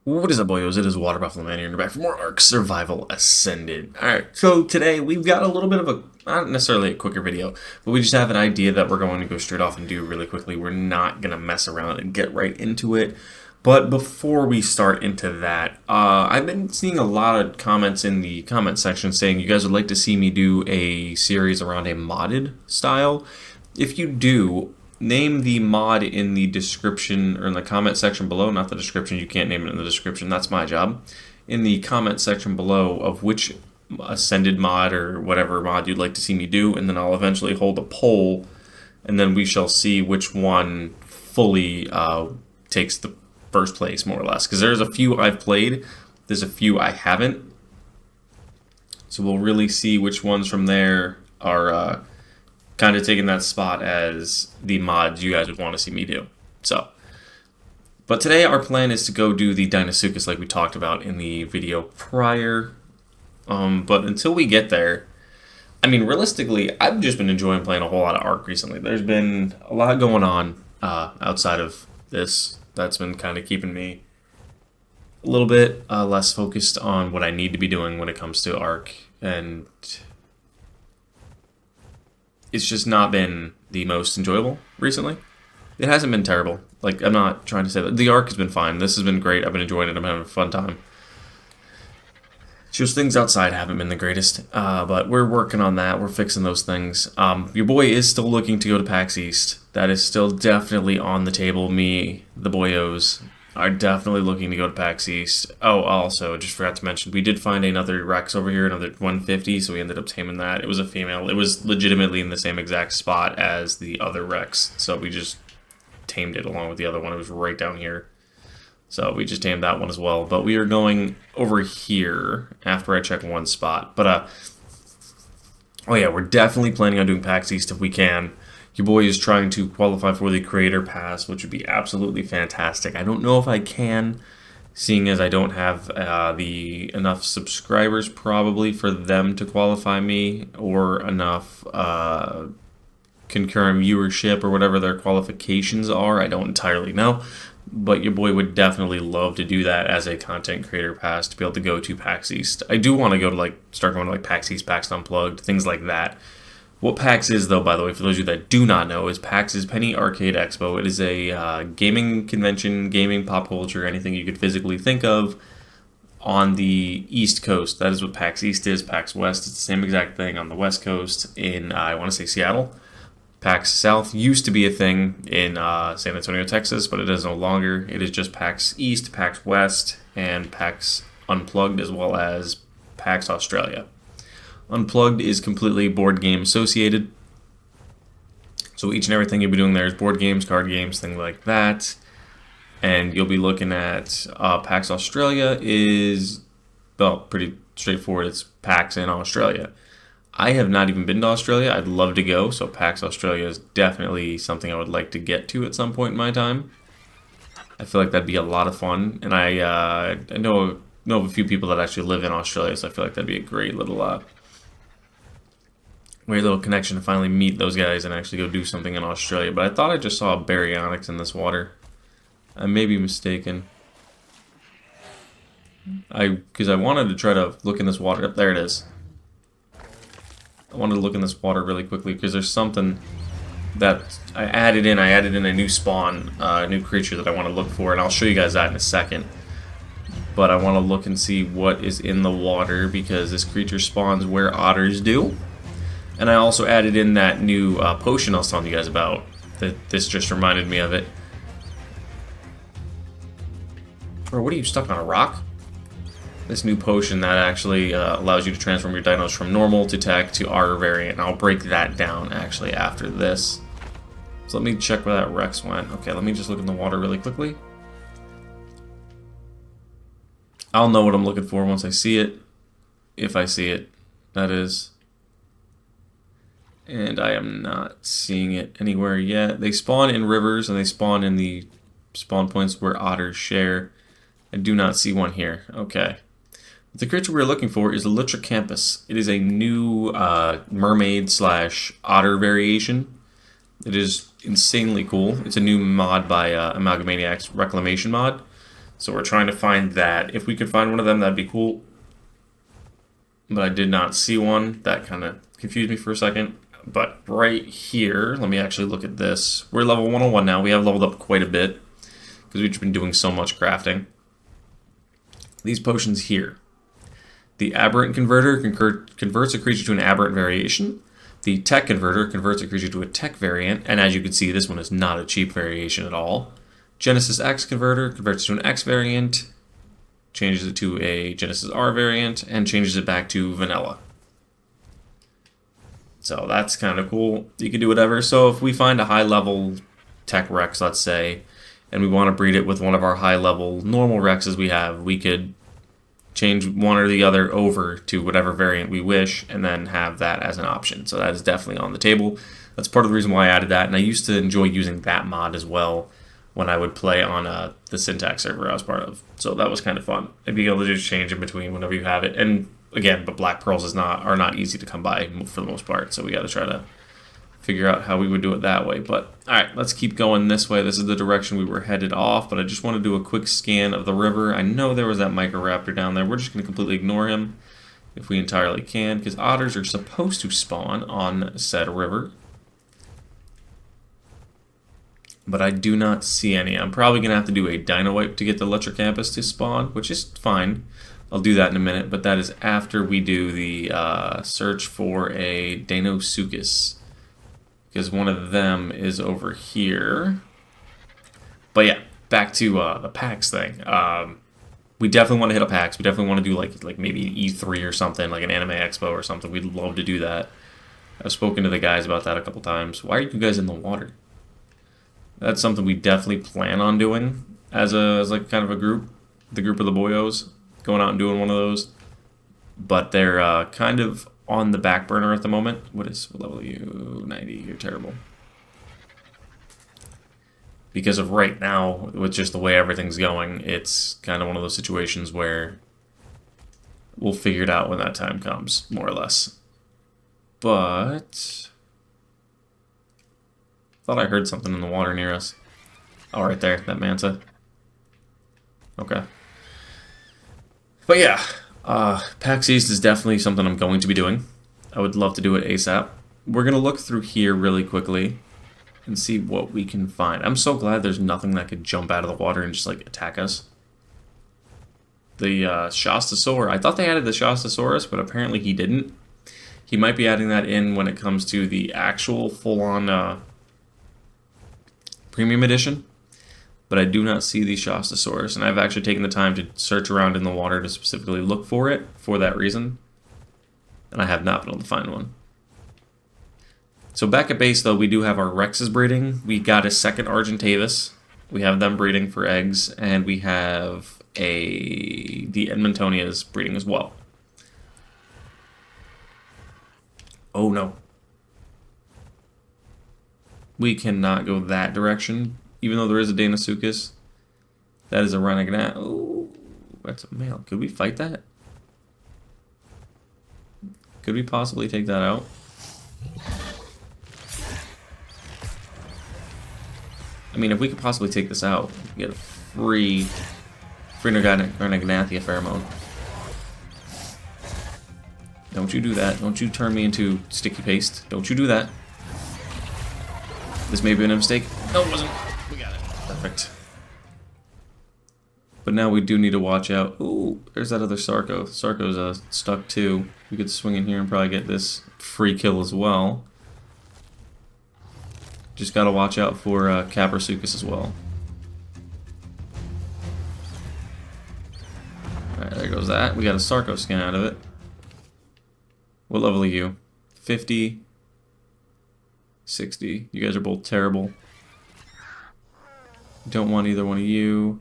What is up, boyos? It is Water Buffalo Man here, and you're back for more Ark Survival Ascended. Alright, so today we've got a little bit of a, not necessarily a quicker video, but we just have an idea that we're going to go straight off and do really quickly. We're not going to mess around and get right into it. But before we start into that, I've been seeing a lot of comments in the comment section saying you guys would like to see me do a series around a modded style. If you do, name the mod in the description or in the comment section below. Not the description, you can't name it in the description, that's my job. In the comment section below of which Ascended mod or whatever mod you'd like to see me do, and then I'll eventually hold a poll, and then we shall see which one fully takes the first place, more or less. Because there's a few I've played, there's a few I haven't. So we'll really see which ones from there are kind of taking that spot as the mods you guys would want to see me do. So, but today our plan is to go do the Deinosuchus like we talked about in the video prior. But until we get there, I mean, realistically, I've just been enjoying playing a whole lot of Ark recently. There's been a lot going on outside of this that's been kind of keeping me a little bit less focused on what I need to be doing when it comes to Ark, and it's just not been the most enjoyable recently. It hasn't been terrible. Like, I'm not trying to say that. The Ark has been fine. This has been great. I've been enjoying it. I'm having a fun time. Just things outside haven't been the greatest. But we're working on that. We're fixing those things. Your boy is still looking to go to PAX East. That is still definitely on the table. Me, the boyos, are definitely looking to go to PAX East. Oh, also, just forgot to mention, we did find another Rex over here, another 150, so we ended up taming that. It was a female. It was legitimately in the same exact spot as the other Rex, so we just tamed it along with the other one. It was right down here. So we just tamed that one as well. But we are going over here after I check one spot. But, oh yeah, we're definitely planning on doing PAX East if we can. Your boy is trying to qualify for the Creator Pass, which would be absolutely fantastic. I don't know if I can, seeing as I don't have the enough subscribers probably for them to qualify me, or enough concurrent viewership or whatever their qualifications are. I don't entirely know. But your boy would definitely love to do that as a content creator pass to be able to go to PAX East. I do want to go to start going to PAX East, PAX Unplugged, things like that. What PAX is, though, by the way, for those of you that do not know, is PAX is Penny Arcade Expo. It is a gaming convention, gaming, pop culture, anything you could physically think of on the East Coast. That is what PAX East is. PAX West is the same exact thing on the West Coast in, I want to say, Seattle. PAX South used to be a thing in San Antonio, Texas, but it is no longer. It is just PAX East, PAX West, and PAX Unplugged, as well as PAX Australia. Unplugged is completely board game associated. So each and everything you'll be doing there is board games, card games, things like that. And you'll be looking at PAX Australia is, well, pretty straightforward. It's PAX in Australia. I have not even been to Australia. I'd love to go, so PAX Australia is definitely something I would like to get to at some point in my time. I feel like that'd be a lot of fun, and I know of a few people that actually live in Australia, so I feel like that'd be a great little connection to finally meet those guys and actually go do something in Australia. But I thought I just saw a baryonyx in this water. I may be mistaken. Because I wanted to try to look in this water. Up there it is. I wanted to look in this water really quickly because there's something that I added in. I added in a new spawn, a new creature that I want to look for, and I'll show you guys that in a second. But I want to look and see what is in the water because this creature spawns where otters do. And I also added in that new potion I was telling you guys about. This just reminded me of it. Bro, what are you, stuck on a rock? This new potion that actually allows you to transform your dinos from normal to tech to R variant. And I'll break that down actually after this. So let me check where that Rex went. Okay, let me just look in the water really quickly. I'll know what I'm looking for once I see it. If I see it, that is. And I am not seeing it anywhere yet. They spawn in rivers and they spawn in the spawn points where otters share. I do not see one here. Okay. The creature we're looking for is Elytracampus. It is a new mermaid/otter variation. It is insanely cool. It's a new mod by Amalgamaniac's Reclamation mod. So we're trying to find that. If we could find one of them, that'd be cool. But I did not see one. That kind of confused me for a second. But right here, let me actually look at this. We're level 101 now. We have leveled up quite a bit because we've been doing so much crafting. These potions here. The Aberrant Converter converts a creature to an Aberrant variation. The Tech Converter converts a creature to a Tech variant. And as you can see, this one is not a cheap variation at all. Genesis X Converter converts to an X variant, changes it to a Genesis R variant, and changes it back to vanilla. So that's kind of cool. You can do whatever. So if we find a high-level Tech Rex, let's say, and we want to breed it with one of our high-level normal Rexes we have, we could change one or the other over to whatever variant we wish, and then have that as an option. So that is definitely on the table. That's part of the reason why I added that, and I used to enjoy using that mod as well when I would play on the Syntax server I was part of. So that was kind of fun. And being able to just change in between whenever you have it. And again, but black pearls are not easy to come by for the most part. So we got to try to figure out how we would do it that way. But all right, let's keep going this way. This is the direction we were headed off. But I just want to do a quick scan of the river. I know there was that Microraptor down there. We're just going to completely ignore him if we entirely can, because otters are supposed to spawn on said river. But I do not see any. I'm probably going to have to do a Dino Wipe to get the Electrocampus to spawn, which is fine. I'll do that in a minute, but that is after we do the search for a Deinosuchus, because one of them is over here. But yeah, back to the PAX thing. We definitely want to hit a PAX. We definitely want to do like maybe E3 or something, like an anime expo or something. We'd love to do that. I've spoken to the guys about that a couple times. Why are you guys in the water? That's something we definitely plan on doing as like kind of a group, the group of the boyos, going out and doing one of those. But they're kind of on the back burner at the moment. What level are you? 90. You're terrible. Because of right now, with just the way everything's going, it's kind of one of those situations where we'll figure it out when that time comes, more or less. But thought I heard something in the water near us. Oh, right there, that manta. Okay. But yeah, PAX East is definitely something I'm going to be doing. I would love to do it ASAP. We're going to look through here really quickly and see what we can find. I'm so glad there's nothing that could jump out of the water and just like attack us. The Shastasaur, I thought they added the Shastasaurus, but apparently he didn't. He might be adding that in when it comes to the actual full-on Premium Edition, but I do not see the Shastasaurus, and I've actually taken the time to search around in the water to specifically look for it for that reason, and I have not been able to find one. So back at base, though, we do have our Rexes breeding. We got a second Argentavis. We have them breeding for eggs, and we have the Edmontonias breeding as well. Oh no. We cannot go that direction, even though there is a Deinosuchus. That is a Renegade. Oh, that's a male. Could we fight that? Could we possibly take that out? I mean, if we could possibly take this out, we could get a free Reneganathia pheromone. Don't you do that. Don't you turn me into sticky paste. Don't you do that. This may have been a mistake. No, it wasn't. We got it. Perfect. But now we do need to watch out. Ooh, there's that other Sarco. Sarco's stuck too. We could swing in here and probably get this free kill as well. Just gotta watch out for Caprasuchus as well. Alright, there goes that. We got a Sarco skin out of it. What level are you? 50. 60. You guys are both terrible. Don't want either one of you.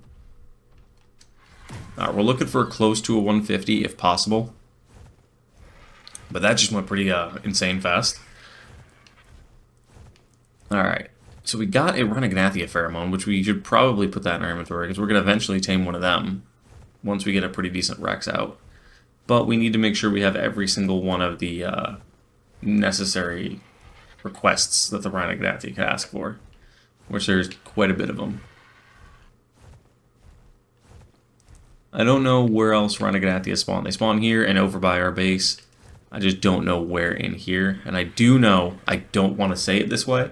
Alright, we're looking for close to a 150 if possible. But that just went pretty insane fast. Alright, so we got a Reneganathia pheromone, which we should probably put that in our inventory, because we're going to eventually tame one of them once we get a pretty decent Rex out. But we need to make sure we have every single one of the necessary requests that the Reneganathia could ask for, which there's quite a bit of them. I don't know where else Renegadathia spawn. They spawn here and over by our base. I just don't know where in here. And I do know, I don't want to say it this way,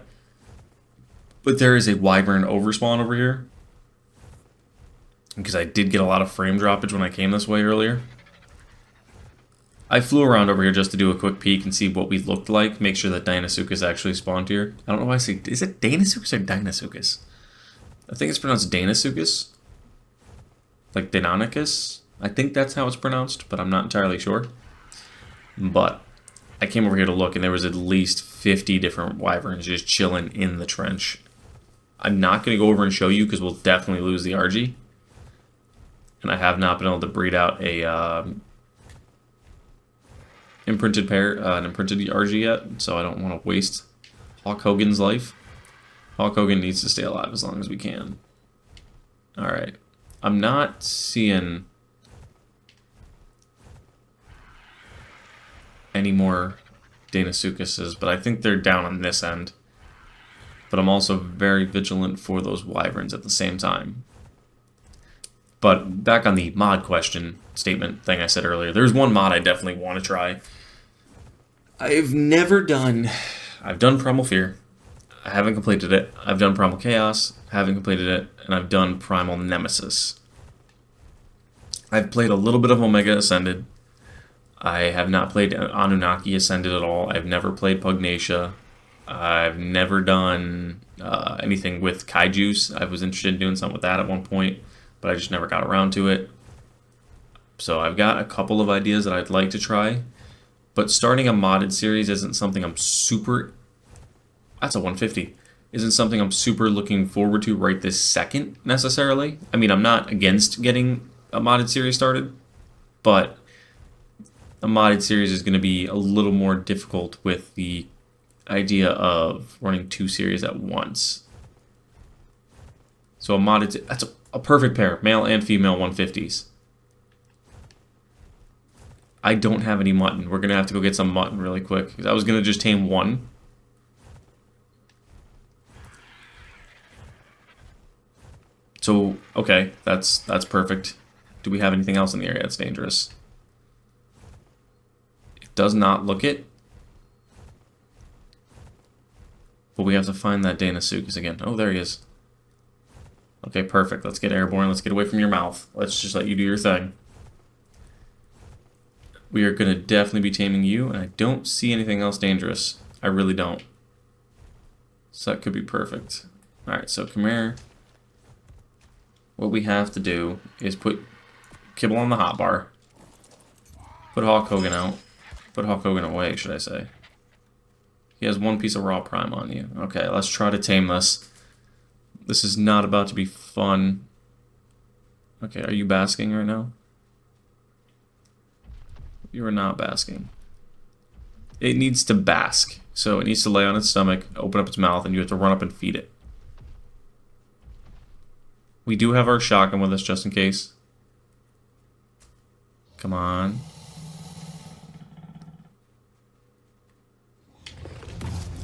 but there is a Wyvern overspawn over here. Because I did get a lot of frame droppage when I came this way earlier. I flew around over here just to do a quick peek and see what we looked like. Make sure that Deinosuchus actually spawned here. I don't know why I say... Is it Deinosuchus or Deinosuchus? I think it's pronounced Deinosuchus. Like Deinosuchus. I think that's how it's pronounced, but I'm not entirely sure. But I came over here to look, and there was at least 50 different wyverns just chilling in the trench. I'm not going to go over and show you because we'll definitely lose the RG. And I have not been able to breed out a imprinted pair, an imprinted RG yet, so I don't want to waste Hawk Hogan's life. Hawk Hogan needs to stay alive as long as we can. Alright. I'm not seeing any more Deinosuchuses, but I think they're down on this end. But I'm also very vigilant for those wyverns at the same time. But back on the mod question statement thing I said earlier, there's one mod I definitely want to try. I've done Primal Fear. I haven't completed it. I've done Primal Chaos, haven't completed it, and I've done Primal Nemesis. I've played a little bit of Omega Ascended. I have not played Anunnaki Ascended at all. I've never played Pugnacia. I've never done anything with Kaijus. I was interested in doing something with that at one point, but I just never got around to it. So I've got a couple of ideas that I'd like to try, but starting a modded series isn't something I'm super... That's a 150. Isn't something I'm super looking forward to right this second, necessarily. I mean, I'm not against getting a modded series started, but a modded series is going to be a little more difficult with the idea of running two series at once. So a modded... That's a perfect pair, male and female 150s. I don't have any mutton. We're going to have to go get some mutton really quick. I was going to just tame one. So, okay, that's perfect. Do we have anything else in the area that's dangerous? It does not look it. But we have to find that Deinosuchus again. Oh, there he is. Okay, perfect. Let's get airborne. Let's get away from your mouth. Let's just let you do your thing. We are going to definitely be taming you, and I don't see anything else dangerous. I really don't. So that could be perfect. Alright, so come here. What we have to do is put Kibble on the hotbar. Put Hawk Hogan out. Put Hawk Hogan away, should I say. He has one piece of raw prime on you. Okay, let's try to tame this. This is not about to be fun. Okay, are you basking right now? You are not basking. It needs to bask. So it needs to lay on its stomach, open up its mouth, and you have to run up and feed it. We do have our shotgun with us just in case. Come on.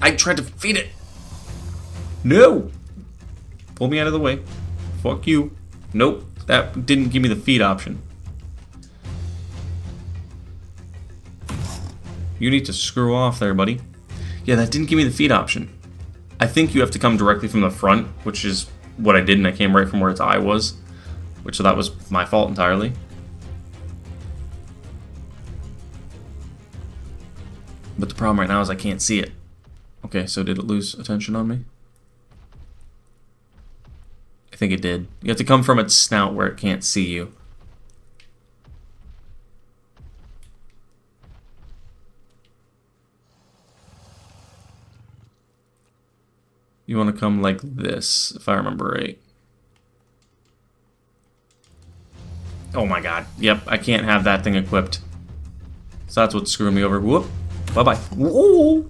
I tried to feed it. No! Pull me out of the way. Fuck you. Nope. That didn't give me the feed option. You need to screw off there, buddy. Yeah, that didn't give me the feed option. I think you have to come directly from the front, which is what I did, and I came right from where its eye was. Which, so that was my fault entirely. But the problem right now is I can't see it. Okay, so did it lose attention on me? I think it did. You have to come from its snout where it can't see you. You want to come like this, if I remember right. Oh my god. Yep, I can't have that thing equipped. So that's what's screwing me over. Whoop. Bye-bye. Whoa!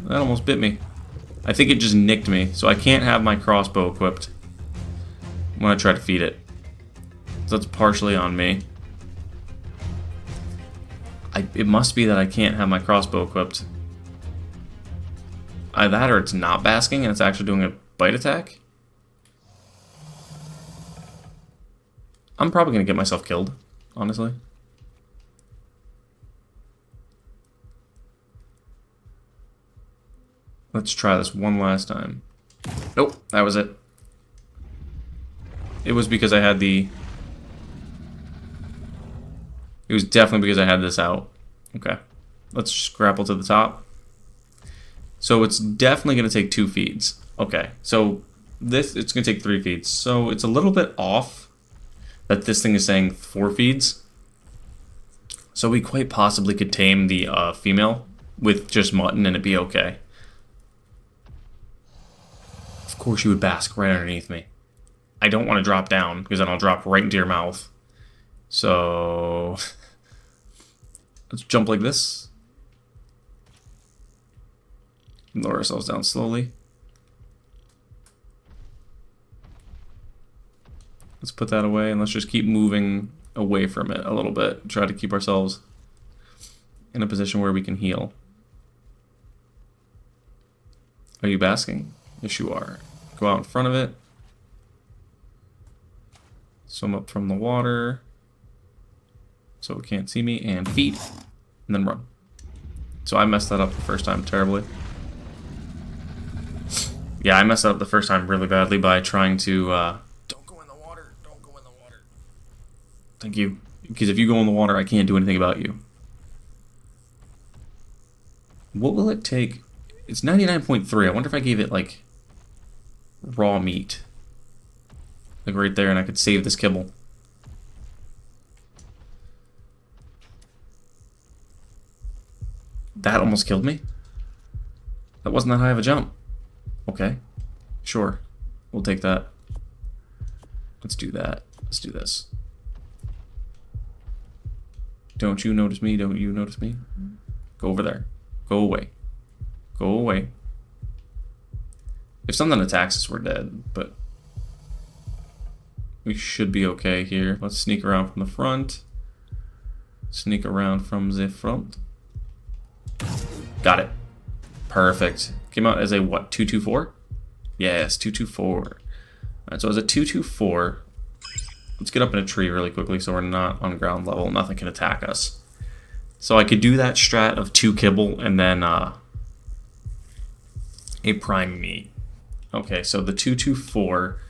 That almost bit me. I think it just nicked me, so I can't have my crossbow equipped. I'm gonna try to feed it. So that's partially on me. It must be that I can't have my crossbow equipped. Either that or it's not basking and it's actually doing a bite attack. I'm probably going to get myself killed, honestly. Let's try this one last time. Nope, that was it. It was because I had the... It was definitely because I had this out. Okay. Let's just grapple to the top. So it's definitely going to take 2 feeds. Okay, so this, it's going to take 3 feeds. So it's a little bit off that this thing is saying 4 feeds. So we quite possibly could tame the female with just mutton and it'd be okay. Of course you would bask right underneath me. I don't want to drop down because then I'll drop right into your mouth. So let's jump like this. Lower ourselves down slowly. Let's put that away and let's just keep moving away from it a little bit. Try to keep ourselves in a position where we can heal. Are you basking? Yes, you are. Go out in front of it. Swim up from the water so it can't see me, and feed, and then run. So I messed that up the first time terribly. Yeah, I messed up the first time really badly by trying to don't go in the water, don't go in the water. Thank you. Because if you go in the water, I can't do anything about you. What will it take? It's 99.3. I wonder if I gave it like raw meat. Like right there, and I could save this kibble. That almost killed me. That wasn't that high of a jump. Okay, sure. We'll take that. Let's do that. Let's do this. Don't you notice me? Don't you notice me? Go over there. Go away. Go away. If something attacks us, we're dead, but we should be okay here. Let's sneak around from the front. Sneak around from the front. Got it. Perfect. Came out as a what? 224? Yes, 224. Alright, so as a 224, let's get up in a tree really quickly so we're not on ground level. Nothing can attack us. So I could do that strat of 2 kibble and then a prime meat. Okay, so the 224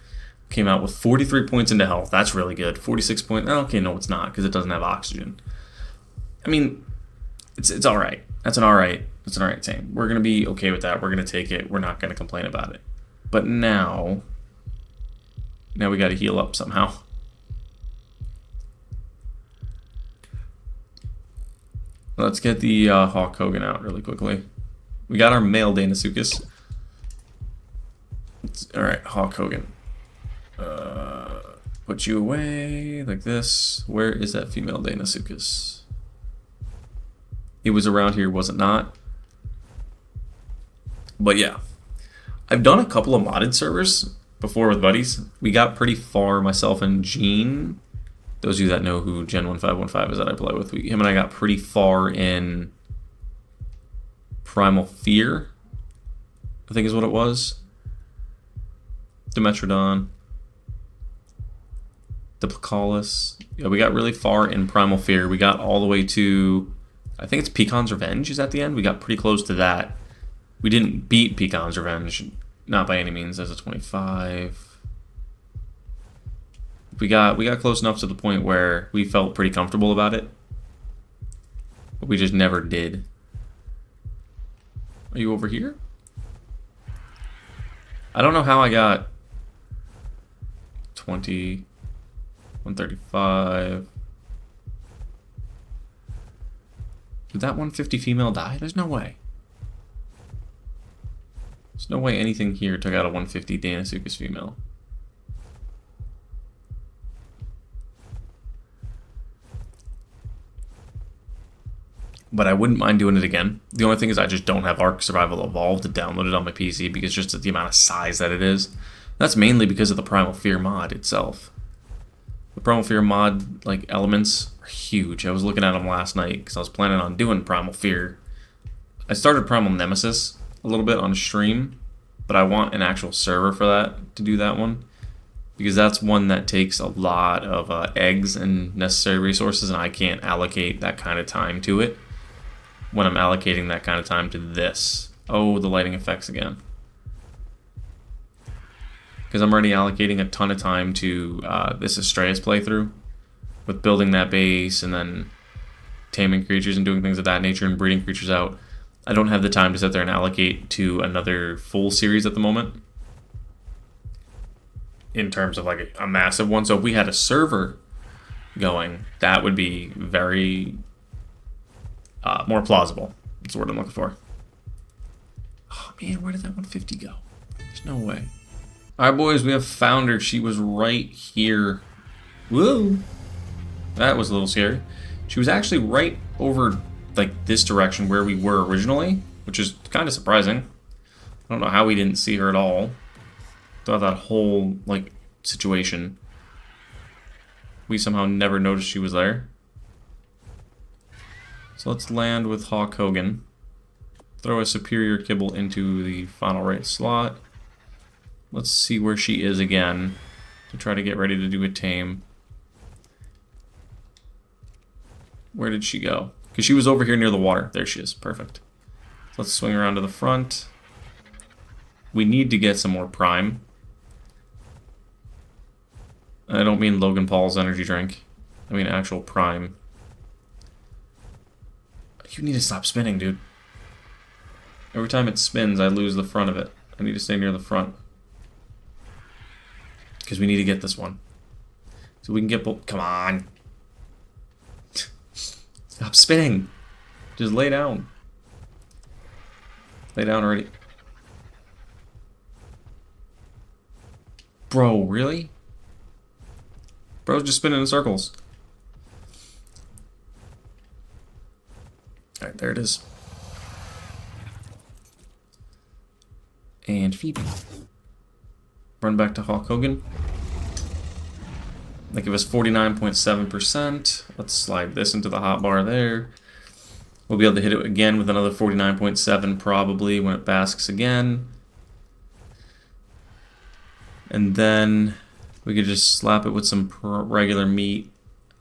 came out with 43 points into health. That's really good. 46 points. Okay, no, it's not because it doesn't have oxygen. I mean, it's all right. That's an all right. That's an all right tame. We're gonna be okay with that. We're gonna take it. We're not gonna complain about it. But now we got to heal up somehow. Let's get the Hawk Hogan out really quickly. We got our male Deinosuchus. All right, Hawk Hogan. Put you away like this. Where is that female Deinosuchus? It was around here, was it not? But yeah, I've done a couple of modded servers before with buddies. We got pretty far, myself and Gene. Those of you that know who Gen1515 is that I play with, him and I got pretty far in Primal Fear, I think is what it was. Dimetrodon. Diplocalus. Yeah, we got really far in Primal Fear. We got all the way to, I think it's Pecan's Revenge is at the end. We got pretty close to that. We didn't beat Pecan's Revenge, not by any means. As a 25. We got close enough to the point where we felt pretty comfortable about it, but we just never did. Are you over here? I don't know how I got 20, 135. Did that 150 female die? There's no way. There's no way anything here took out a 150 Deinosuchus female. But I wouldn't mind doing it again. The only thing is I just don't have Ark Survival Evolved downloaded on my PC because just the amount of size that it is. That's mainly because of the Primal Fear mod itself. The Primal Fear mod like elements are huge. I was looking at them last night because I was planning on doing Primal Fear. I started Primal Nemesis a little bit on stream, but I want an actual server for that to do that one. because that's one that takes a lot of eggs and necessary resources, and I can't allocate that kind of time to it when I'm allocating that kind of time to this. Oh, the lighting effects again. Because I'm already allocating a ton of time to this Astraeos playthrough with building that base and then taming creatures and doing things of that nature and breeding creatures out. I don't have the time to sit there and allocate to another full series at the moment in terms of like a massive one. So if we had a server going, that would be very more plausible. That's the word I'm looking for. Oh man, where did that 150 go? There's no way. Alright boys, we have found her. She was right here. Whoa! That was a little scary. She was actually right over like this direction where we were originally, which is kind of surprising. I don't know how we didn't see her at all. Throughout that whole like situation, we somehow never noticed she was there. So let's land with Hawk Hogan. Throw a superior kibble into the final right slot. Let's see where she is again to try to get ready to do a tame. Where did she go? Because she was over here near the water. There she is. Perfect. Let's swing around to the front. We need to get some more prime. I don't mean Logan Paul's energy drink. I mean actual prime. You need to stop spinning, dude. Every time it spins, I lose the front of it. I need to stay near the front. Because we need to get this one. So we can get both. Come on. Stop spinning. Just lay down. Lay down already. Bro, really? Bro's just spinning in circles. Alright, there it is. And Phoebe. Run back to Hawk Hogan. That give us 49.7%. Let's slide this into the hotbar there. We'll be able to hit it again with another 49.7 probably when it basks again. And then we could just slap it with some regular meat.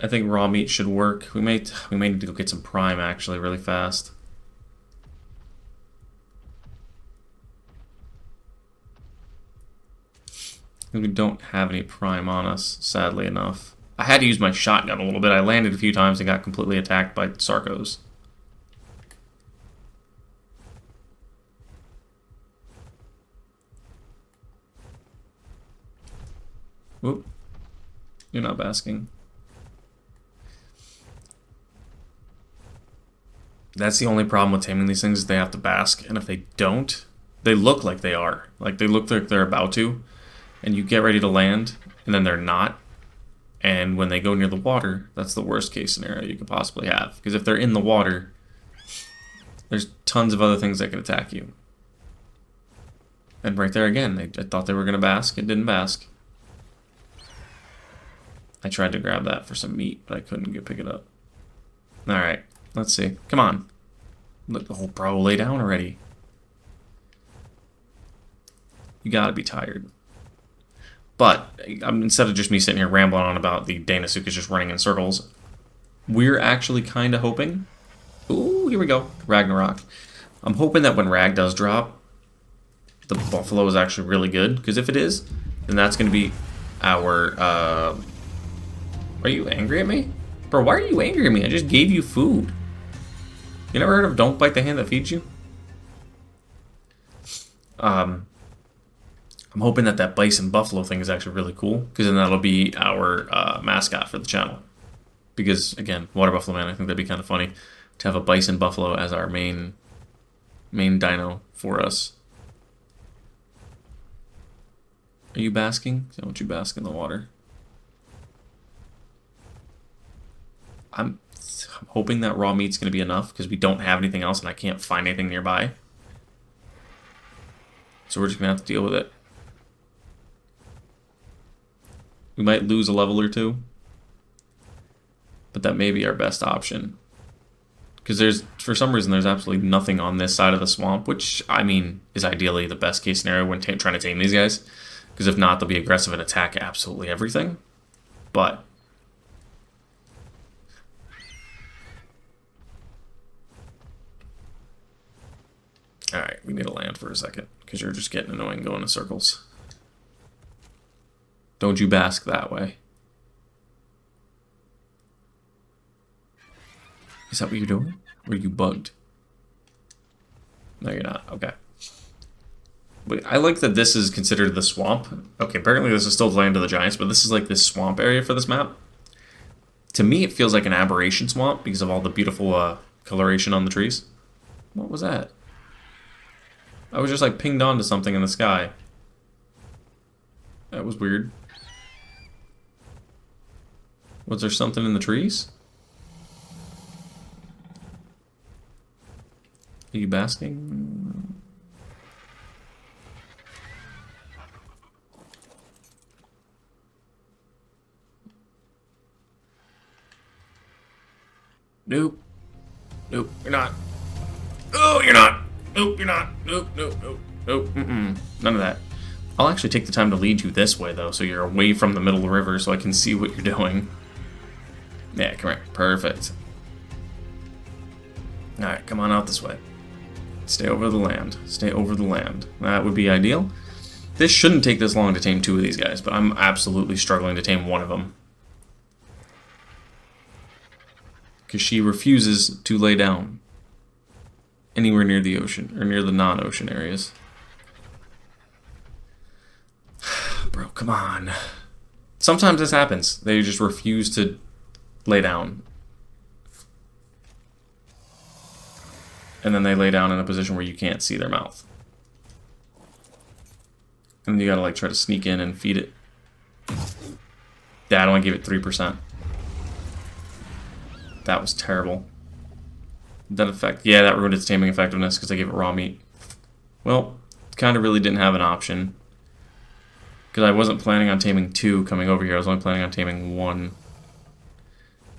I think raw meat should work. We may need to go get some prime actually really fast. We don't have any prime on us, sadly enough. I had to use my shotgun a little bit. I landed a few times and got completely attacked by Sarcos. Whoop. You're not basking. That's the only problem with taming these things is they have to bask, and if they don't, they look like they are. Like, they look like they're about to, and you get ready to land, and then they're not. And when they go near the water, that's the worst case scenario you could possibly have. Because if they're in the water, there's tons of other things that could attack you. And right there again, I thought they were going to bask. It didn't bask. I tried to grab that for some meat, but I couldn't pick it up. Alright, let's see. Come on. Look, oh, bro, lay down already. You gotta be tired. But instead of just me sitting here rambling on about the Deinosuchus just running in circles, we're actually kind of hoping... Ooh, here we go. Ragnarok. I'm hoping that when Rag does drop, the buffalo is actually really good. Because if it is, then that's going to be our... Are you angry at me? Bro, why are you angry at me? I just gave you food. You never heard of don't bite the hand that feeds you? I'm hoping that that bison buffalo thing is actually really cool, because then that'll be our mascot for the channel. Because, again, Water Buffalo Man, I think that'd be kind of funny to have a bison buffalo as our main dino for us. Are you basking? I want you bask in the water. I'm hoping that raw meat's going to be enough, because we don't have anything else and I can't find anything nearby. So we're just going to have to deal with it. We might lose a level or two, but that may be our best option. Because for some reason, there's absolutely nothing on this side of the swamp, which, I mean, is ideally the best case scenario when trying to tame these guys. Because if not, they'll be aggressive and attack absolutely everything. But alright, we need to land for a second, because you're just getting annoying going in circles. Don't you bask that way. Is that what you're doing? Or are you bugged? No, you're not. Okay. But I like that this is considered the swamp. Okay, apparently this is still the land of the giants, but this is like this swamp area for this map. To me, it feels like an aberration swamp because of all the beautiful coloration on the trees. What was that? I was just like pinged onto something in the sky. That was weird. Was there something in the trees? Are you basking? Nope. Nope, you're not. Oh, you're not. Nope, you're not. Nope, nope, nope, nope. Mm-mm. None of that. I'll actually take the time to lead you this way, though, so you're away from the middle of the river so I can see what you're doing. Yeah, come here. Perfect. Alright, come on out this way. Stay over the land. Stay over the land. That would be ideal. This shouldn't take this long to tame 2 of these guys, but I'm absolutely struggling to tame one of them. Because she refuses to lay down anywhere near the ocean, or near the non-ocean areas. Bro, come on. Sometimes this happens. They just refuse to lay down. And then they lay down in a position where you can't see their mouth. And then you gotta like try to sneak in and feed it. Yeah, I only gave it 3%. That was terrible. That effect, yeah, that ruined its taming effectiveness because I gave it raw meat. Well, kind of really didn't have an option. Because I wasn't planning on taming 2 coming over here. I was only planning on taming 1.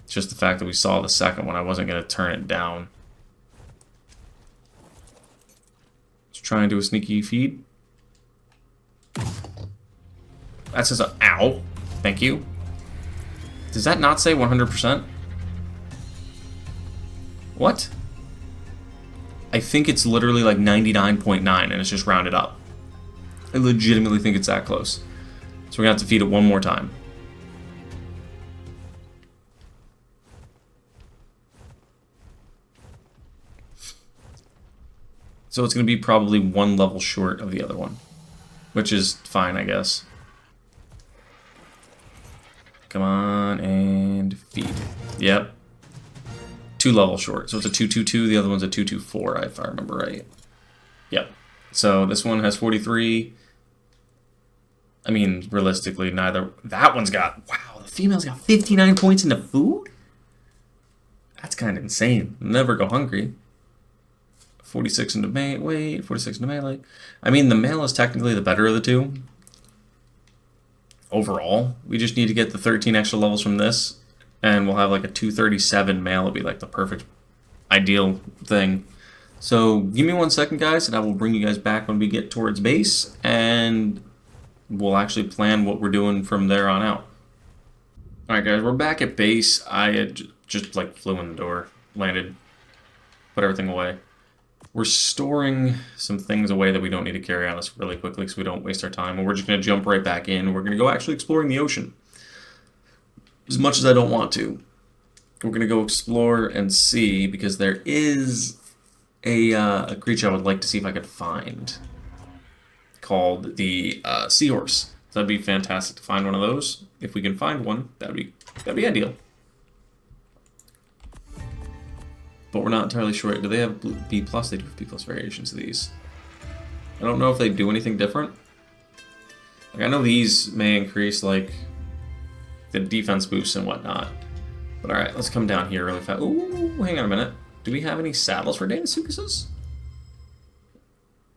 It's just the fact that we saw the second one. I wasn't going to turn it down. Let's try and do a sneaky feed. That says, ow. Thank you. Does that not say 100%? What? I think it's literally like 99.9 and it's just rounded up. I legitimately think it's that close. So we're going to have to feed it one more time. So it's going to be probably 1 level short of the other one. Which is fine, I guess. Come on and feed. Yep. 2 levels short. So it's a 222, the other one's a 224, if I remember right. Yep. So this one has 43. I mean, realistically, neither... That one's got... Wow, the female's got 59 points into food? That's kind of insane. Never go hungry. 46 into weight, 46 into melee. I mean, the male is technically the better of the 2. Overall, we just need to get the 13 extra levels from this, and we'll have like a 237 male. It'll be like the perfect, ideal thing. So give me 1 second, guys, and I will bring you guys back when we get towards base, and we'll actually plan what we're doing from there on out. Alright, guys, we're back at base. I had just like flew in the door, landed, put everything away. We're storing some things away that we don't need to carry on us really quickly so we don't waste our time. And we're just going to jump right back in. We're going to go actually exploring the ocean. As much as I don't want to. We're going to go explore and see because there is a creature I would like to see if I could find called the seahorse. That'd be fantastic to find one of those. If we can find one, that'd be ideal. But we're not entirely sure. Do they have B+? They do have B+ variations of these. I don't know if they do anything different. Like, I know these may increase, like, the defense boosts and whatnot. But alright, let's come down here really fast. Ooh, hang on a minute. Do we have any saddles for Deinosuchuses?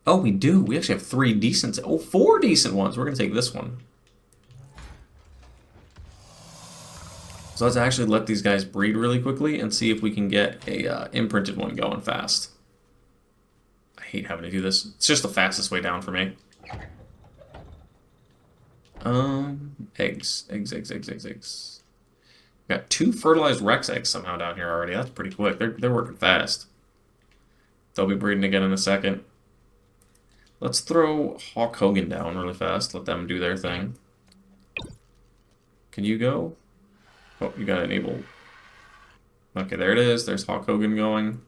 Oh, we do. We actually have 3 decent... Oh, 4 decent ones. We're going to take this one. So let's actually let these guys breed really quickly and see if we can get a imprinted one going fast. I hate having to do this. It's just the fastest way down for me. Eggs. Got 2 fertilized Rex eggs somehow down here already. That's pretty quick. They're working fast. They'll be breeding again in a second. Let's throw Hawk Hogan down really fast. Let them do their thing. Can you go? Oh, you gotta enable. Okay, there it is. There's Hawk Hogan going.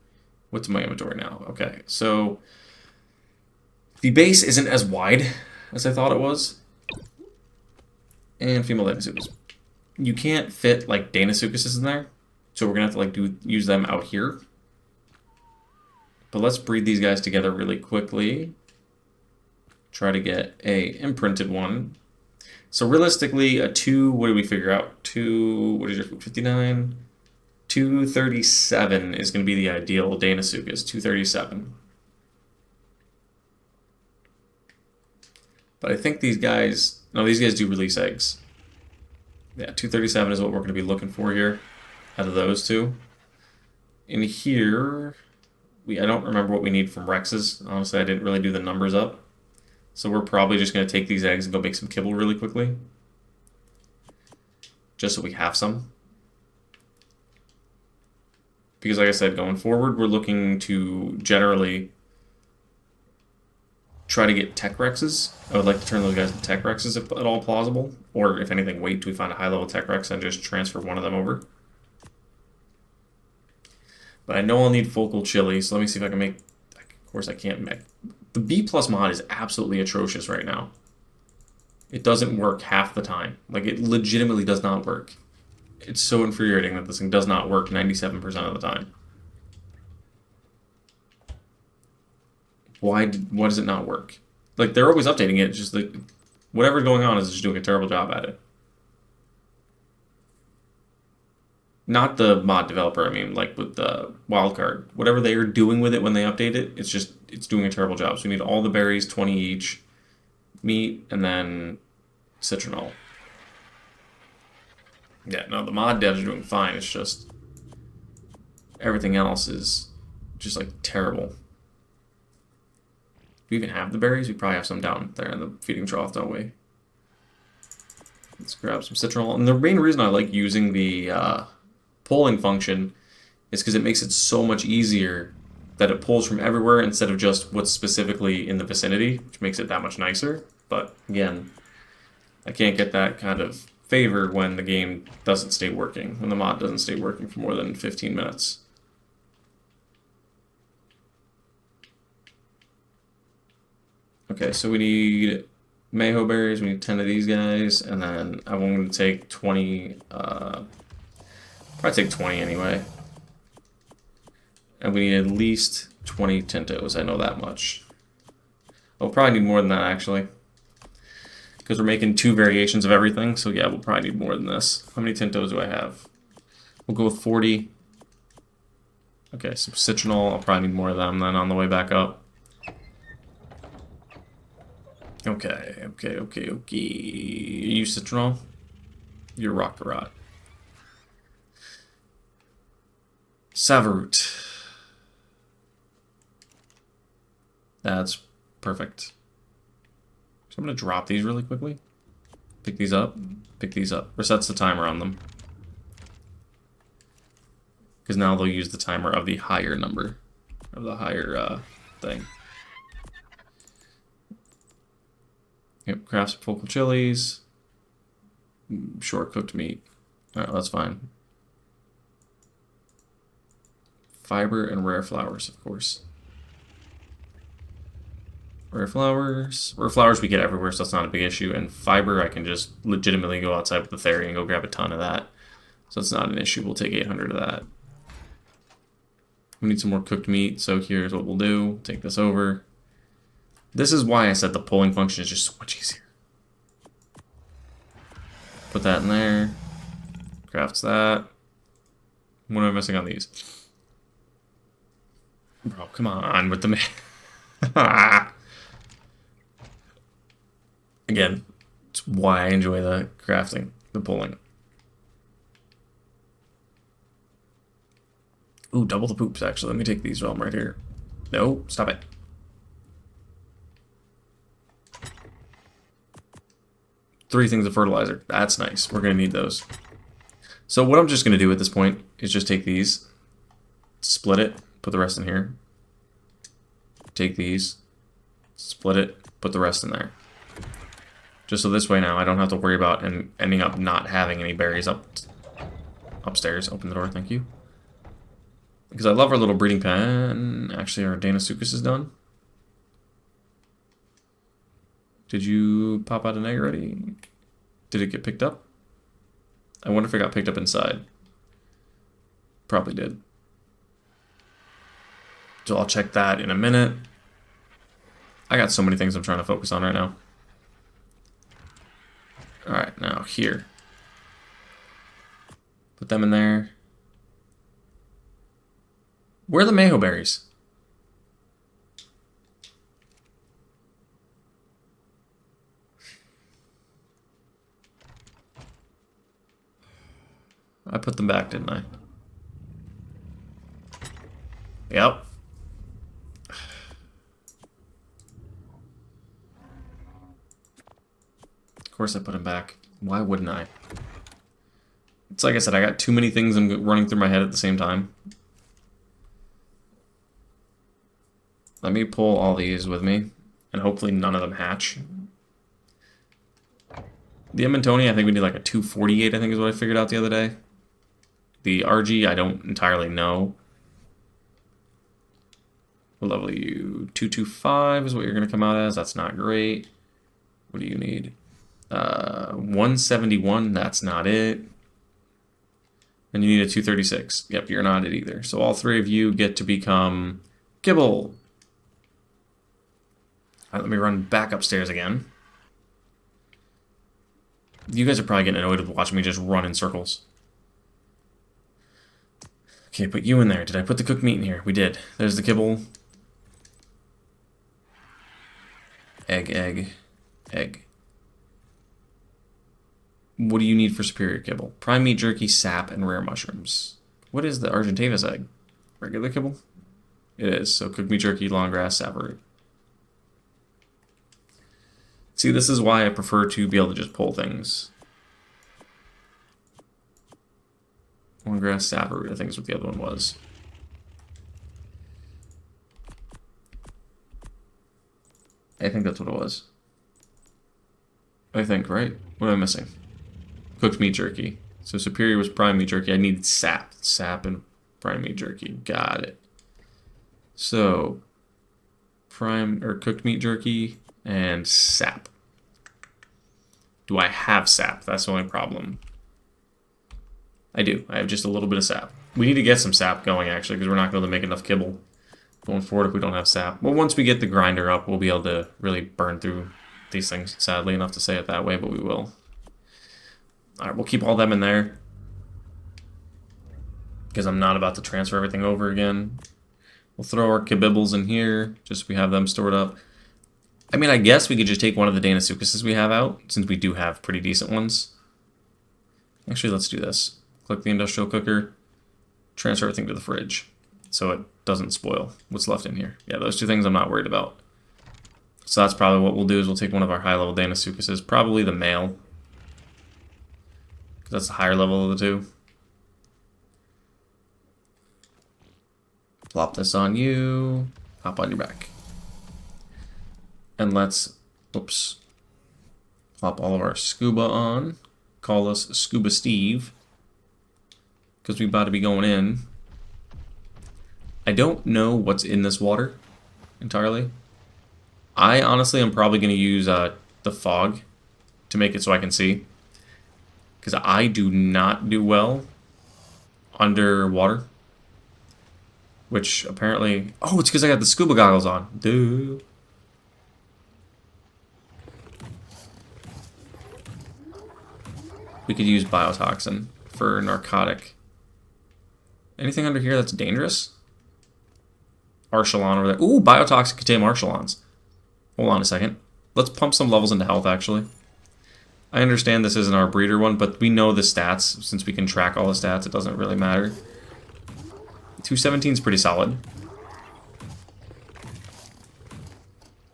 What's in my inventory now? Okay, so the base isn't as wide as I thought it was. And female Deinosuchus. You can't fit like Deinosuchus in there, so we're gonna have to like use them out here. But let's breed these guys together really quickly. Try to get a imprinted one. So realistically, a 2. What do we figure out? 2. What is your 59? 237 is going to be the ideal Deinosuchus. 237. But I think these guys. No, these guys do release eggs. Yeah, 237 is what we're going to be looking for here out of those two. In here, I don't remember what we need from Rexes. Honestly, I didn't really do the numbers up. So we're probably just going to take these eggs and go make some kibble really quickly. Just so we have some. Because like I said, going forward, we're looking to generally try to get tech Rexes. I would like to turn those guys into tech Rexes if at all plausible. Or if anything, wait till we find a high level tech Rex and just transfer one of them over. But I know I'll need focal chili, so let me see if I can make... Of course I can't make... The B+ mod is absolutely atrocious right now. It doesn't work half the time. Like, it legitimately does not work. It's so infuriating that this thing does not work 97% of the time. Why does it not work? Like, they're always updating it, it's just like... Whatever's going on is just doing a terrible job at it. Not the mod developer, I mean, like with the wildcard. Whatever they are doing with it when they update it, it's doing a terrible job. So we need all the berries, 20 each, meat, and then citronal. Yeah, no, the mod devs are doing fine. It's just everything else is just like terrible. Do we even have the berries? We probably have some down there in the feeding trough, don't we? Let's grab some citronal. And the main reason I like using the polling function is because it makes it so much easier that it pulls from everywhere instead of just what's specifically in the vicinity, which makes it that much nicer. But again, I can't get that kind of favor when the game doesn't stay working, when the mod doesn't stay working for more than 15 minutes. Okay, so we need Mayho berries, we need 10 of these guys, and then I'm going to take 20, probably take 20 anyway. And we need at least 20 Tintos, I know that much. We'll probably need more than that, actually. Because we're making 2 variations of everything, so yeah, we'll probably need more than this. How many Tintos do I have? We'll go with 40. Okay, some citronal, I'll probably need more of them then on the way back up. Okay. You citronal? You're rock to rot. Savaroot. That's perfect. So I'm going to drop these really quickly. Pick these up. Resets the timer on them. Because now they'll use the timer of the higher number. Of the higher thing. Yep, craft some focal chilies. Short cooked meat. Alright, that's fine. Fiber and rare flowers, of course. Rare flowers we get everywhere, so that's not a big issue. And fiber, I can just legitimately go outside with the ferry and go grab a ton of that. So it's not an issue. We'll take 800 of that. We need some more cooked meat, so here's what we'll do. Take this over. This is why I said the polling function is just so much easier. Put that in there. Crafts that. What am I missing on these? Bro, come on with the... Again, it's why I enjoy the crafting, the pulling. Ooh, double the poops, actually. Let me take these while I'm right here. No, stop it. 3 things of fertilizer. That's nice. We're going to need those. So what I'm just going to do at this point is just take these, split it, put the rest in here. Take these, split it, put the rest in there. Just so this way now I don't have to worry about ending up not having any berries upstairs. Open the door, thank you. Because I love our little breeding pen. Actually, our Deinosuchus is done. Did you pop out an egg already? Did it get picked up? I wonder if it got picked up inside. Probably did. So I'll check that in a minute. I got so many things I'm trying to focus on right now. Alright, now here. Put them in there. Where are the Mayho berries? I put them back, didn't I? Yep. Of course I put them back. Why wouldn't I? It's like I said, I got too many things I'm running through my head at the same time. Let me pull all these with me, and hopefully none of them hatch. The Amintoni, I think we need like a 248, I think is what I figured out the other day. The RG, I don't entirely know. What level are you? 225 is what you're going to come out as. That's not great. What do you need? 171, that's not it. And you need a 236. Yep, you're not it either. So all 3 of you get to become Kibble. Alright, let me run back upstairs again. You guys are probably getting annoyed with watching me just run in circles. Okay, put you in there. Did I put the cooked meat in here? We did. There's the kibble. Egg, egg, egg. What do you need for superior kibble? Prime meat jerky, sap, and rare mushrooms. What is the Argentavis egg? Regular kibble? It is. So cooked meat jerky, long grass, sap root. See, this is why I prefer to be able to just pull things. Long grass, sap root, I think is what the other one was. I think that's what it was. I think, right? What am I missing? Cooked meat jerky. So superior was prime meat jerky. I needed sap. Sap and prime meat jerky. Got it. So prime or cooked meat jerky and sap. Do I have sap? That's the only problem. I do. I have just a little bit of sap. We need to get some sap going, actually, because we're not going to make enough kibble going forward if we don't have sap. Well, once we get the grinder up, we'll be able to really burn through these things, sadly enough to say it that way, but we will. Alright, we'll keep all them in there, because I'm not about to transfer everything over again. We'll throw our kibibbles in here, just so we have them stored up. I mean, I guess we could just take one of the Deinosuchuses we have out, since we do have pretty decent ones. Actually, let's do this. Click the industrial cooker, transfer everything to the fridge, so it doesn't spoil what's left in here. Yeah, those 2 things I'm not worried about. So that's probably what we'll do, is we'll take one of our high-level Deinosuchuses, probably the male, because that's the higher level of the 2. Plop this on you, hop on your back. And let's, oops, plop all of our scuba on, call us Scuba Steve, because we about to be going in. I don't know what's in this water entirely. I honestly am probably going to use the fog to make it so I can see, because I do not do well underwater, which apparently, oh, it's because I got the scuba goggles on. Dude. We could use biotoxin for narcotic. Anything under here that's dangerous? Archelon over there. Ooh, biotoxin could tame Archelons. Hold on a second. Let's pump some levels into health, actually. I understand this isn't our breeder one, but we know the stats. Since we can track all the stats, it doesn't really matter. 217 is pretty solid.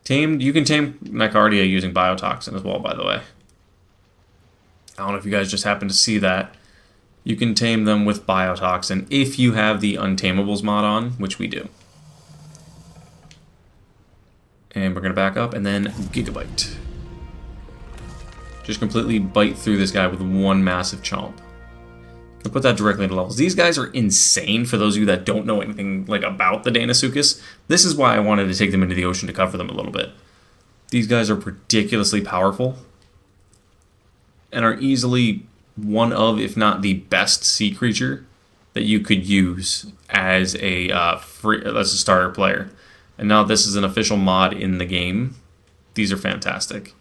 Tamed, you can tame Nicardia using biotoxin as well, by the way. I don't know if you guys just happen to see that. You can tame them with biotoxin if you have the Untamables mod on, which we do. And we're going to back up, and then Gigabyte. Just completely bite through this guy with one massive chomp. I'll put that directly into levels. These guys are insane for those of you that don't know anything like about the Deinosuchus. This is why I wanted to take them into the ocean to cover them a little bit. These guys are ridiculously powerful and are easily one of, if not the best sea creature that you could use as a starter player. And now this is an official mod in the game. These are fantastic.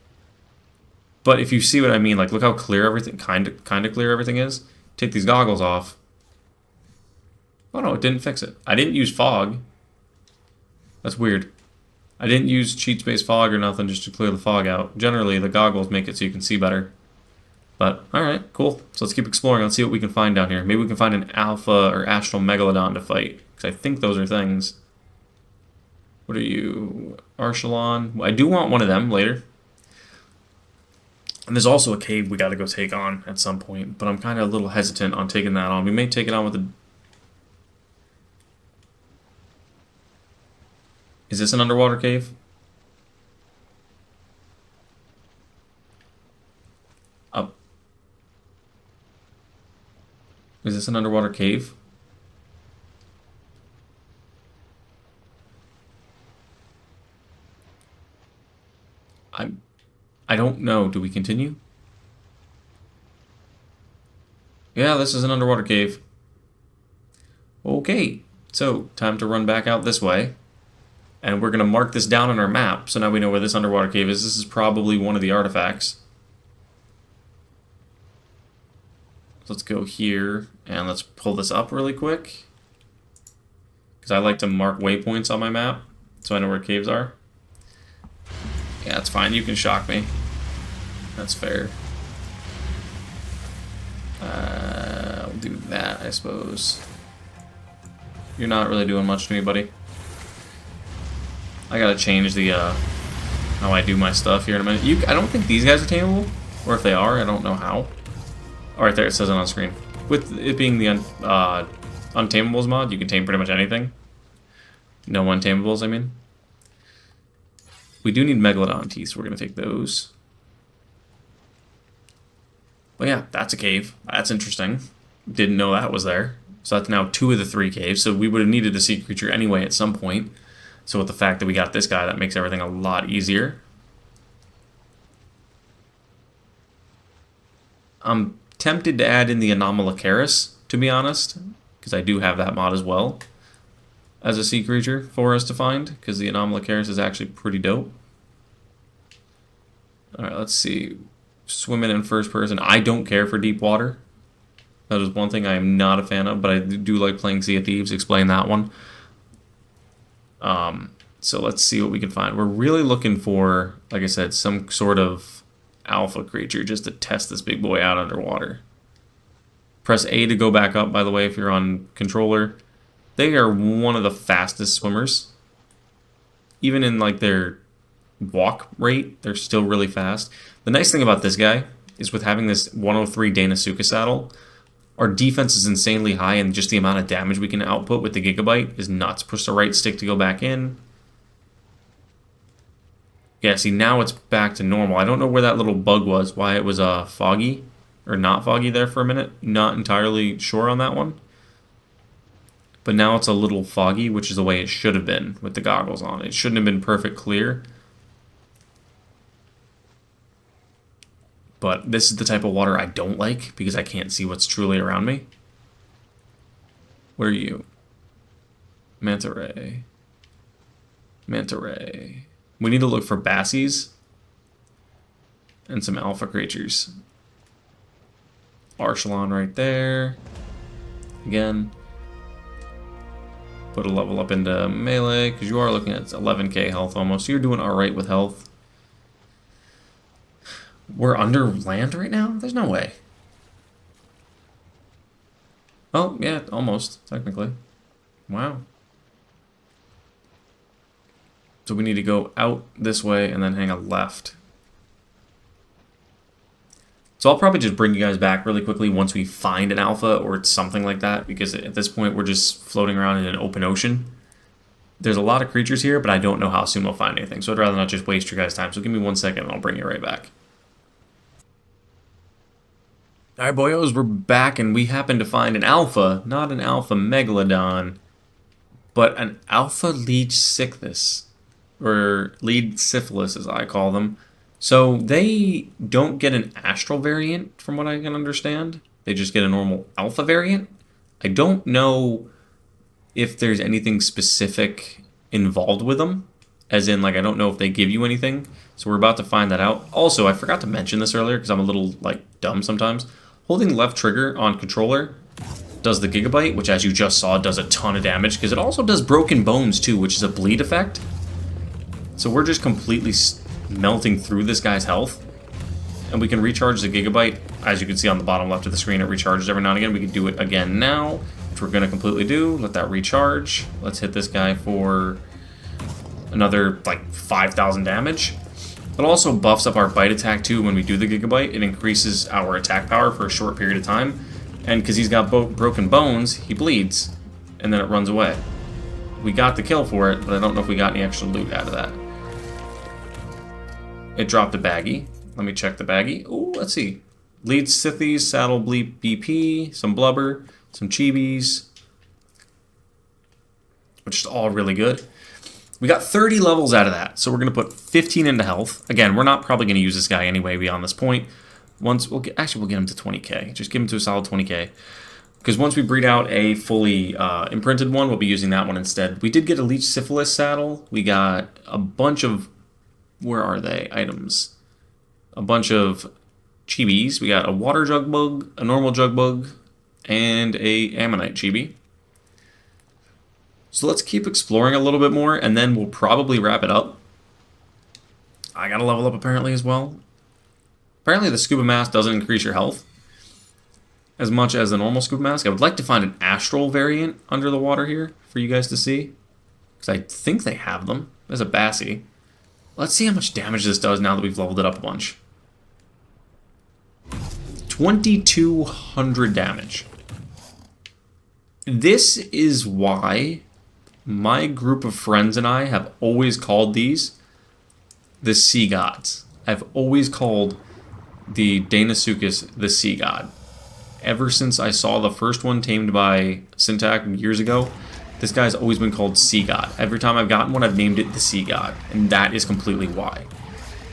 But if you see what I mean, like look how clear everything, kind of clear everything is. Take these goggles off. Oh no, it didn't fix it. I didn't use fog. That's weird. I didn't use cheat space fog or nothing just to clear the fog out. Generally, the goggles make it so you can see better. But, alright, cool. So let's keep exploring. Let's see what we can find down here. Maybe we can find an alpha or astral megalodon to fight. Because I think those are things. What are you? Archelon? I do want one of them later. And there's also a cave we got to go take on at some point. But I'm kind of a little hesitant on taking that on. We may take it on with the... Is this an underwater cave? Up. Is this an underwater cave? I don't know. Do we continue? Yeah, this is an underwater cave. Okay, so time to run back out this way. And we're going to mark this down on our map, so now we know where this underwater cave is. This is probably one of the artifacts. Let's go here, and let's pull this up really quick. Because I like to mark waypoints on my map, so I know where caves are. Yeah, that's fine. You can shock me. That's fair. I'll do that, I suppose. You're not really doing much to me, buddy. I gotta change the how I do my stuff here in a minute. I don't think these guys are tameable, or if they are, I don't know how. Oh, right there, it says it on screen. With it being the Untamables mod, you can tame pretty much anything. No Untamables, I mean. We do need Megalodon teeth, so we're gonna take those. But yeah, that's a cave. That's interesting. Didn't know that was there. So that's now 2 of the 3 caves. So we would have needed a sea creature anyway at some point. So with the fact that we got this guy, that makes everything a lot easier. I'm tempted to add in the Anomalocaris, to be honest. Because I do have that mod as well. As a sea creature for us to find. Because the Anomalocaris is actually pretty dope. Alright, let's see. Swimming in first person. I don't care for deep water. That is one thing I am not a fan of, but I do like playing Sea of Thieves. Explain that one. So let's see what we can find. We're really looking for, like I said, some sort of alpha creature just to test this big boy out underwater. Press A to go back up, by the way, if you're on controller. They are one of the fastest swimmers. Even in like their walk rate, they're still really fast. The nice thing about this guy is with having this 103 Deinosuchus saddle, our defense is insanely high, and just the amount of damage we can output with the Gigabyte is nuts. Push the right stick to go back in. Yeah, see, now it's back to normal. I don't know where that little bug was, why it was foggy, or not foggy there for a minute. Not entirely sure on that one. But now it's a little foggy, which is the way it should have been with the goggles on. It shouldn't have been perfect clear. But this is the type of water I don't like, because I can't see what's truly around me. What are you? Manta ray. Manta ray. We need to look for bassies and some alpha creatures. Archelon right there. Again. Put a level up into melee, because you are looking at 11k health almost. So you're doing alright with health. We're under land right now? There's no way. Oh, yeah, almost, technically. Wow. So we need to go out this way and then hang a left. So I'll probably just bring you guys back really quickly once we find an alpha or something like that, because at this point we're just floating around in an open ocean. There's a lot of creatures here, but I don't know how soon we'll find anything, so I'd rather not just waste your guys' time. So give me 1 second and I'll bring you right back. Alright boyos, we're back and we happen to find an alpha, not an alpha megalodon, but an alpha leech sickness, or lead syphilis as I call them. So they don't get an astral variant from what I can understand. They just get a normal alpha variant. I don't know if there's anything specific involved with them. As in, like, I don't know if they give you anything. So we're about to find that out. Also, I forgot to mention this earlier because I'm a little, like, dumb sometimes. Holding left trigger on controller does the Gigabyte, which as you just saw does a ton of damage. Because it also does broken bones too, which is a bleed effect. So we're just completely melting through this guy's health, and we can recharge the Gigabyte. As you can see on the bottom left of the screen, it recharges every now and again. We can do it again now, which we're going to completely do. Let that recharge. Let's hit this guy for another like 5,000 damage. It also buffs up our bite attack too when we do the Gigabyte. It increases our attack power for a short period of time, and because he's got broken bones, he bleeds, and then it runs away. We got the kill for it, but I don't know if we got any extra loot out of that. It dropped a baggie. Let me check the baggie. Oh, let's see. Lead Scythes, Saddle Bleep BP, some Blubber, some Chibis, which is all really good. We got 30 levels out of that, so we're going to put 15 into health. Again, we're not probably going to use this guy anyway beyond this point. Once we'll get him to 20k. Just give him to a solid 20k. Because once we breed out a fully imprinted one, we'll be using that one instead. We did get a Leech Syphilis saddle. We got a bunch of... Where are they? Items. A bunch of chibis. We got a water jug bug, a normal jug bug, and a ammonite chibi. So let's keep exploring a little bit more, and then we'll probably wrap it up. I gotta level up apparently as well. Apparently the scuba mask doesn't increase your health as much as the normal scuba mask. I would like to find an astral variant under the water here for you guys to see, because I think they have them. There's a Bassie. Let's see how much damage this does now that we've leveled it up a bunch. 2,200 damage. This is why my group of friends and I have always called these the Sea Gods. I've always called the Deinosuchus the Sea God. Ever since I saw the first one tamed by Syntac years ago, this guy's always been called Sea God. Every time I've gotten one, I've named it the Sea God. And that is completely why.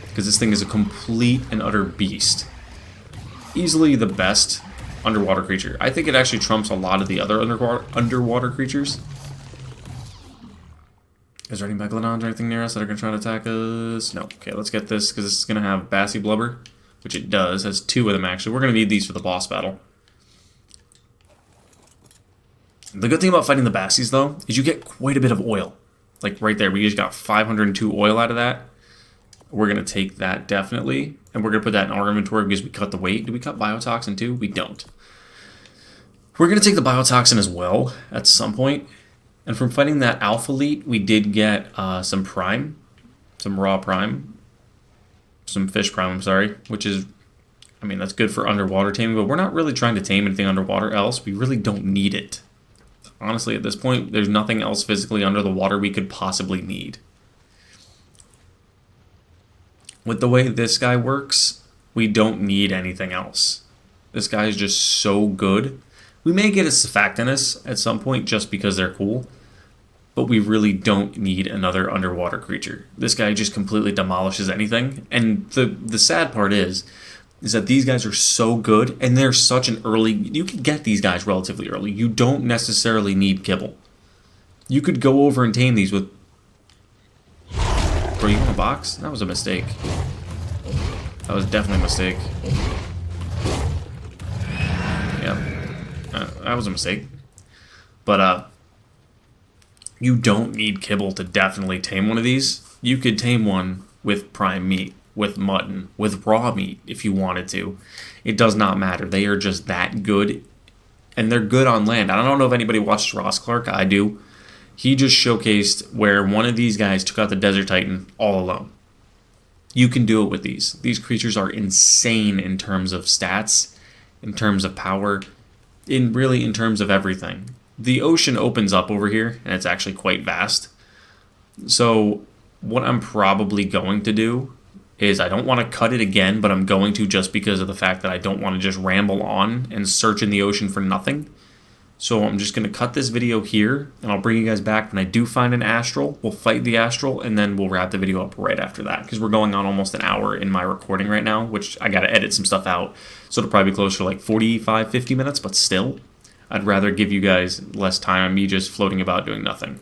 Because this thing is a complete and utter beast. Easily the best underwater creature. I think it actually trumps a lot of the other underwater creatures. Is there any Megalodons or anything near us that are going to try to attack us? No. Okay, let's get this, because this is going to have Bassie Blubber, which it does. It has 2 of them, actually. We're going to need these for the boss battle. The good thing about fighting the Bassies, though, is you get quite a bit of oil. Like, right there, we just got 502 oil out of that. We're going to take that, definitely. And we're going to put that in our inventory because we cut the weight. Do we cut Biotoxin, too? We don't. We're going to take the Biotoxin as well, at some point. And from fighting that Alpha Elite, we did get some Prime. Some Raw Prime. Some Fish Prime, I'm sorry. Which is, I mean, that's good for underwater taming. But we're not really trying to tame anything underwater else. We really don't need it. Honestly, at this point, there's nothing else physically under the water we could possibly need. With the way this guy works, we don't need anything else. This guy is just so good. We may get a Surfactinus at some point just because they're cool, but we really don't need another underwater creature. This guy just completely demolishes anything, and the sad part is that these guys are so good, and they're such an early... You can get these guys relatively early. You don't necessarily need kibble. You could go over and tame these with... Bro, you want a box? That was a mistake. That was definitely a mistake. Yeah. That was a mistake. But, you don't need kibble to definitely tame one of these. You could tame one with prime meat, with mutton, with raw meat if you wanted to. It does not matter. They are just that good, and they're good on land. I don't know if anybody watched Ross Clark. I do. He just showcased where one of these guys took out the Desert Titan all alone. You can do it with these. These creatures are insane in terms of stats, in terms of power, in terms of everything. The ocean opens up over here, and it's actually quite vast. So what I'm probably going to do is I don't want to cut it again, but I'm going to just because of the fact that I don't want to just ramble on and search in the ocean for nothing. So I'm just going to cut this video here, and I'll bring you guys back when I do find an Astral. We'll fight the Astral, and then we'll wrap the video up right after that, because we're going on almost an hour in my recording right now, which I got to edit some stuff out. So it'll probably be close to like 45, 50 minutes, but still, I'd rather give you guys less time on me just floating about doing nothing.